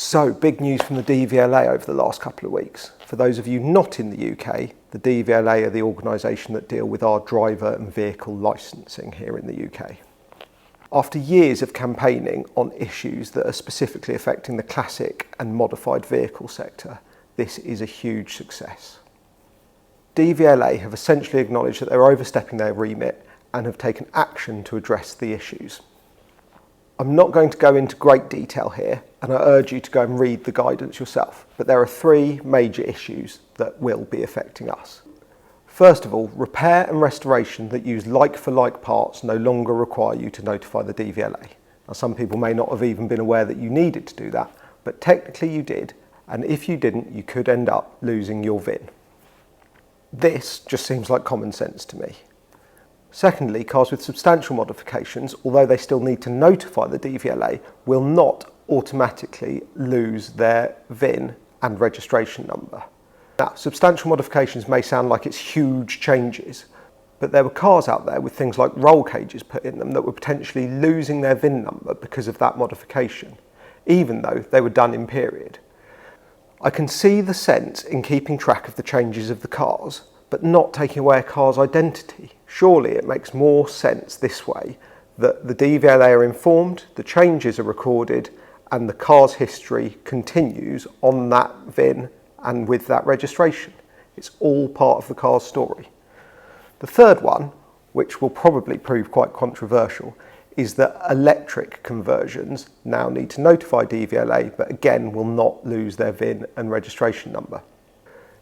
So, big news from the DVLA over the last couple of weeks. For those of you not in the UK, the DVLA are the organisation that deal with our driver and vehicle licensing here in the UK. After years of campaigning on issues that are specifically affecting the classic and modified vehicle sector, this is a huge success. DVLA have essentially acknowledged that they're overstepping their remit and have taken action to address the issues. I'm not going to go into great detail here, and I urge you to go and read the guidance yourself, but there are three major issues that will be affecting us. First of all, repair and restoration that use like-for-like parts no longer require you to notify the DVLA. Now, some people may not have even been aware that you needed to do that, but technically you did, and if you didn't, you could end up losing your VIN. This just seems like common sense to me. Secondly, cars with substantial modifications, although they still need to notify the DVLA, will not automatically lose their VIN and registration number. Now, substantial modifications may sound like it's huge changes, but there were cars out there with things like roll cages put in them that were potentially losing their VIN number because of that modification, even though they were done in period. I can see the sense in keeping track of the changes of the cars, but not taking away a car's identity. Surely it makes more sense this way, that the DVLA are informed, the changes are recorded, and the car's history continues on that VIN and with that registration. It's all part of the car's story. The third one, which will probably prove quite controversial, is that electric conversions now need to notify DVLA, but again will not lose their VIN and registration number.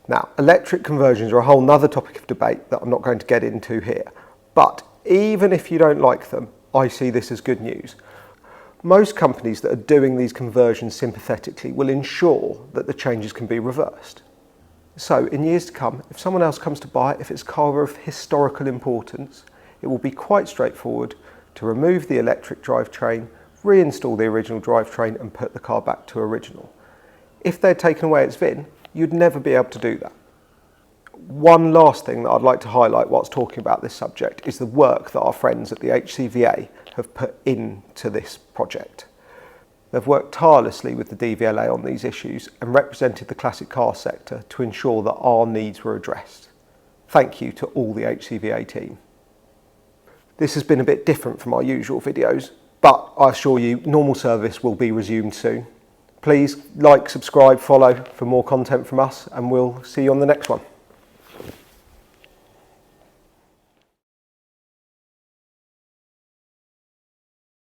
Now, electric conversions are a whole nother topic of debate that I'm not going to get into here, but even if you don't like them, I see this as good news. Most companies that are doing these conversions sympathetically will ensure that the changes can be reversed. So in years to come, if someone else comes to buy it, if it's a car of historical importance, it will be quite straightforward to remove the electric drivetrain, reinstall the original drivetrain and put the car back to original. If they'd taken away its VIN, you'd never be able to do that. One last thing that I'd like to highlight whilst talking about this subject is the work that our friends at the HCVA have put into this project. They've worked tirelessly with the DVLA on these issues and represented the classic car sector to ensure that our needs were addressed. Thank you to all the HCVA team. This has been a bit different from our usual videos, but I assure you normal service will be resumed soon. Please like, subscribe, follow for more content from us, and we'll see you on the next one.